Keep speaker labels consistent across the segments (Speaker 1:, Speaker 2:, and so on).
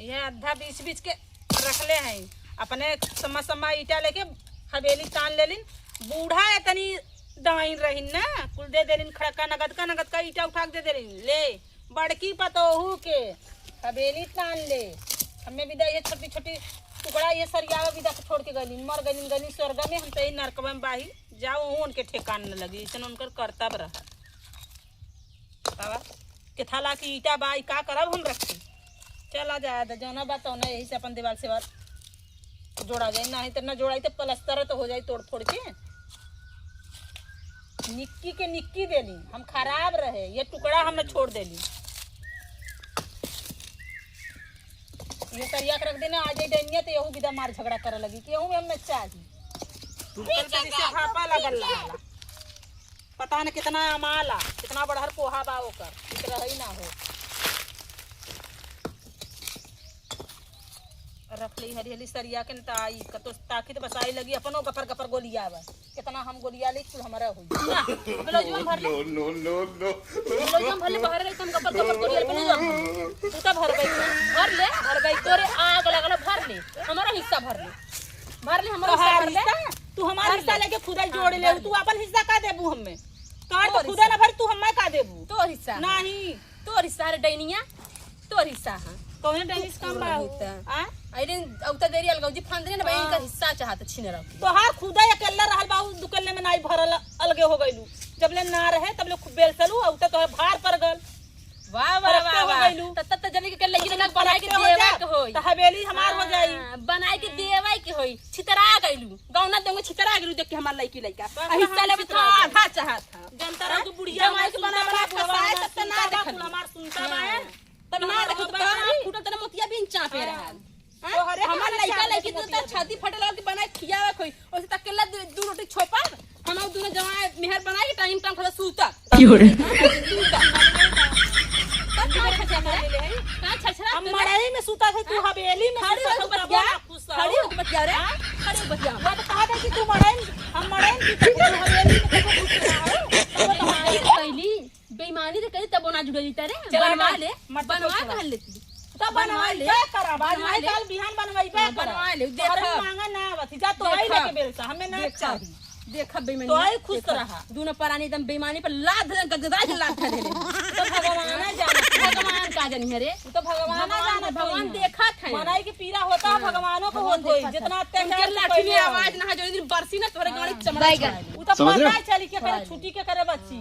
Speaker 1: ये आधा बीच बीच के रखले हैं अपने समा ईटा लेके हवेली तान ले लिन। बूढ़ा है तनी दाइन रहीन ना कुल दे देलिन खड़का नगद का ईटा उठा के दे देलिन। ले बड़की पतोहू के हवेली तान ले। हमें विदा ये छोटी छोटी टुकड़ा ये सरियावा विदा छोड़ के गली मर गली स्वर्ग में। हम तो नरकवा में बाही जाओ उनके ठेकान न लगी ऐसा उनकर कर्तव्य रहा के थाला की ईटा बाई का करब हम रखी। चला जाए जौना बात हो ना यही से अपन दीवार से बार जोड़ा जाए ना तो न जोड़ाई तो प्लस्तर तो हो जाए तोड़ फोड़ के। निक्की के निक्की देली हम खराब रहे ये टुकड़ा हमने छोड़ देली। ये सरिया के रख देना आज डनिया तो यहू विदा मार झगड़ा करे लगी कि यहू में हम चाहिए लगल रहा। पता न कितना अमाला कितना बड़हर पोहा बा ओकर इतना ही ना हो। रख ली हरी हरी सरिया के आई कतो ताकि तो बसाई लगी अपनो गपर गपर गोलिया बा कितना हम गोलिया ले कुल हमारा हो ब्लाउज में भर ले नो नो नो ब्लाउज में भर ले बाहर ले तुम गपर गपर गोलिया बने जा तू तो भर गई तोरे आग लगल भर ले हमारा हिस्सा भर ले हमारा हिस्सा भर ले। तू हमारा हिस्सा लेके खुदा जोड़ ले तू अपन हिस्सा का देबू हमें तोर तो खुदा ना भर तू हमें का देबू तोर हिस्सा नहीं तोर हिस्सा रे डैनिया तोर हिस्सा हां कौन डैनिस काम बा हां आइले औता देरी अलगौजी फंदरे ना बहन का हिस्सा चाहत छीने रख तो हार खुदा अकेला रहल बाऊ दुकल्ले में नाई भरल अलगे हो गइलू जबले ना रहे तबले खूब बेल चलू औता तो भार पर गल वाह वाह वाह तत जल्दी के लगी ना बनाए के देवा के होई त हवेली हमार हो जाई बनाए के देवा के होई छितरा गइलू गाउना देंगे छितरा गइलू देख के हमार लड़की लइका हिस्सा लेबे तो आधा चाहत जनता रे बुढ़िया माई के बना फसाए तत ना देख हमार सुनता बाए तब ना देख तो फुटल तने मोतिया बिन चापे रहल हमार लइका लइकी तो छाती फटल के बनाए खियावे कोई ओसे तकेला दू रोटी छोपा हम दोनों जवां मेहर बनाए के टाइम खा सूता की हो रे हम मड़ई में सूता थे तू हवेली में खड़ी हो के बतिया रे खड़ी हो बतिया वो तो कहा था कि तू मड़ई हम मड़ई में तू हवेली में तो पहली बेईमानी रे करी तब ना जुड़ली तारे बनवा कर लेती तब बनवा ले करा बनवा काल बिहान बनवा ले देख मांगा ना बती जा तो आई लेके बेलसा हमें ना चाहिए देख बेईमानी तो आई खुश रहा दोनों परानी एकदम बेईमानी पर लाद गदगदा के लाद दे तो भगवान जाने भगवान का जानी रे तो भगवान जाने भगवान देखा था मनाई के पीरा होता भगवानों को होत होई जितना अत्याचार लाठी में आवाज ना जो दिन बरसी ना तोरे गाड़ी चमड़ाएगा उ तो पता चली के करे छुट्टी के करे बच्ची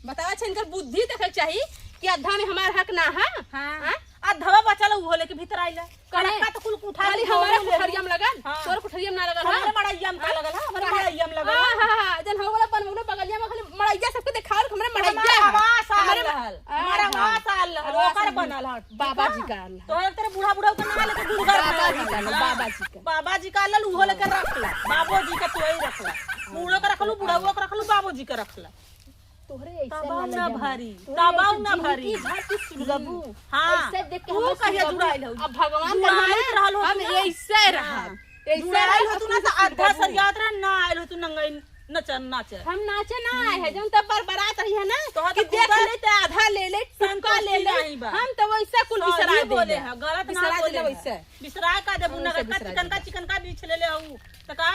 Speaker 1: बतावा छनकर बुद्धि देखे चाहिए कि अधा में हमारा हक ना है हां अधवा बचल उ होले के भीतर आइला कड़का तो कुल उठा ली हमारे कुठरियम लगल तोर कुठरियम ना लगल हमारे मड़ैयम का लगल हमारे मड़ैयम लगल हां जन हो वाला बनवलो बगलिया में खाली मड़ैया सबके देखाल हमारे मड़ैया हमारा आवाज आल ओकर बनल हट बाबा जी का तोर तेरे बूढ़ा बूढ़ा के ना लेके दूर बाबा जी का लल उ होले के रखला बाबू जी का तोई रखला बूढ़ो का रखलू बूढ़ाओ का रखलू बाबू जी का रखला तोहरे ऐसा ना भारी तबाव ना भारी झाटी सुलगबू हां ऐसे देख के हम कहिया जुड़ाइल हो अब भगवान बनाइत रहल हो हम ऐसे ऐसे आइल हो तू ना तो आधा सरियात रे ना आइल हो तू नंगई नाच हम नाचे ना आए है जब तब बरात रही है ना कि देख ले त आधा ले ले टंका ले ले हम तो वैसा कुल बिसरा बोले है गलत ना बोले वैसे बिसरा का देबू ना चिकन का बीच ले ले हूं त का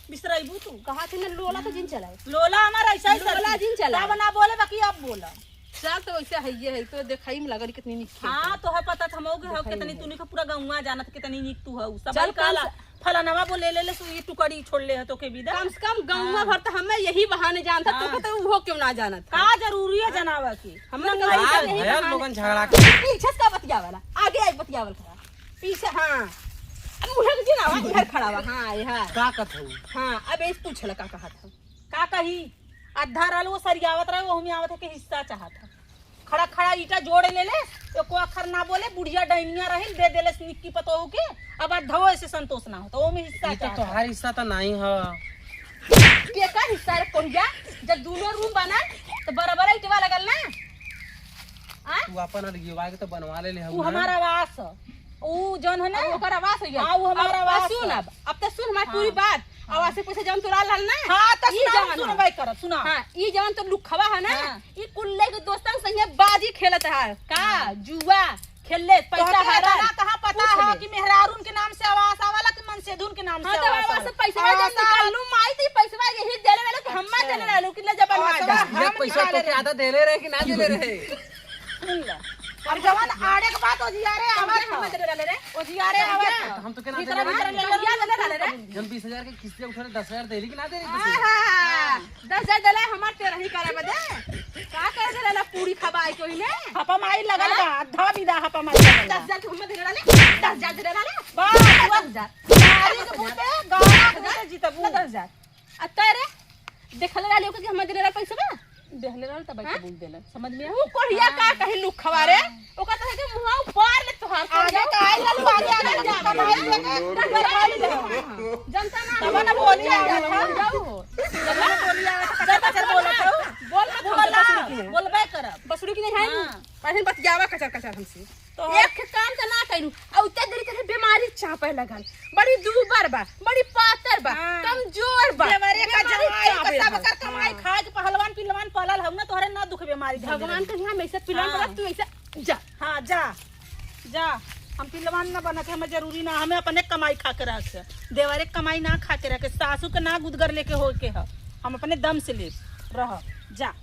Speaker 1: बिसराइबू तू कहा थे ना लोला तो जिन चलाए लोला हमारा ऐसा ही लोला जिन चला अब ना बोले बाकी अब बोला चल तो वैसे है ये है तो देखाई में लगल कितनी निक हां तो है पता हम हो कितनी तूने का पूरा गौवा जानत कितनी निक तू है सब काला फलानवा बोले ले सो ये टुकड़ी छोड़ ले तो के विदा कम से कम गौवा भर तो हमें यही बहाने जानता तो तो वो क्यों ना जानत का जरूरी है जनावा की हम लोगन झगड़ा के पीछे का बतिया वाला आगे आई बतियावल खरा पीछे हां मुहे के ना इधर खड़ा हुआ हां यहां का कहू हां अब इस पूछला का कहा था का कही आधा रहल वो सरियावत रहे वो हम आवत है के हिस्सा चाहत खड़ा खड़ा ईटा जोड़ ले ले एको अखर ना बोले बुढ़िया डैनिया रहिल दे देले निक्की पतो के अब अधो ऐसे संतोष ना हो तो वो में हिस्सा चाहत तो हर हिस्सा तो नहीं है के का हिस्सा रे कोनिया जब दोनों रूम बना तो बराबर ईटवा लगल ना आ तू अपन अलगिवा के तो बनवा ले ले वो हमारा वास ऊ जौन है ना ओकर आवाज है हां वो हमारा आवाज सुन अब तो सुन हमारी पूरी बात आवाज से पूछे जौन तोरा लाल ना हां त सुनबे कर सुना हां ई जौन तो लुखवा है ना ई कुल्ले के दोस्तन संगे बाजी खेलत है का जुआ खेलले पैसा हारा कहां पता कि मेहरारून के नाम से आवास आवाला कि मनसेधुन के नाम से आवास
Speaker 2: पैसा निकालू माई ती पैसा यही देले वाला कि हम्मा देले रहलू कि जब
Speaker 3: ये पैसा तो के आधा देले रहे कि ना देले रहे
Speaker 1: और जवान आड़े के बात ओजियारे आवाज
Speaker 2: हम्मा देले रहले रे
Speaker 1: ओजियारे आवाज
Speaker 3: हम तो के ना
Speaker 1: भीतर भीतर ले
Speaker 2: क्या देले रहले रे
Speaker 3: जब 20,000 के किस्ते उठाने 10,000 देली कि ना देली
Speaker 2: 10,000 देले हमार तेरा ही करे बदे का करे देले ला पूरी खबाई कोई ने
Speaker 1: हपा माई लगल बा आधा बिदा हपा माई लगल
Speaker 2: 10,000 के हम्मा देले रहले 10,000 देले रहले
Speaker 1: बस
Speaker 2: 10,000
Speaker 1: गाड़ी के बूते गाड़ा के बूते जीतबू
Speaker 2: 10,000 आ तेरे देखले रहले कि हम्मा देले रहले पैसा बा
Speaker 1: देहले रहल त बैठ बोल देलन समझ में
Speaker 2: ऊ कोढ़िया का कहि लुखवा रे ओका त के मुहा ऊपर ले तोहार
Speaker 1: आगे काहे ललू आगे आगे कमाई लेके
Speaker 2: जनता ना
Speaker 1: तब ना बोली
Speaker 2: जाओ
Speaker 1: जब बोली आवे त कचर बोलत हो
Speaker 2: बोल
Speaker 1: बोलबे करब
Speaker 2: बसुरी की नहीं है पहले बतियावा कचर कचर हमसे
Speaker 1: तो
Speaker 2: एक काम त ना कइलू आ उते देरी करे बीमारी चापे लगल बड़ी दूबर बा बड़ी पातर बा कमजोर बा
Speaker 1: देवरे का जमाई का सब कर कमाई खाए के पहलवान पिलवान पलल हम ना तोहरे ना दुख बीमारी
Speaker 2: भगवान के यहाँ ऐसे पिलन बना तू ऐसे जा
Speaker 1: हां जा जा हम पिलवान ना बना के हमें जरूरी ना हमें अपने कमाई खा के रख देवरे कमाई ना खा के रख सासू के ना गुदगर लेके हो के हम अपने दम से ले रह जा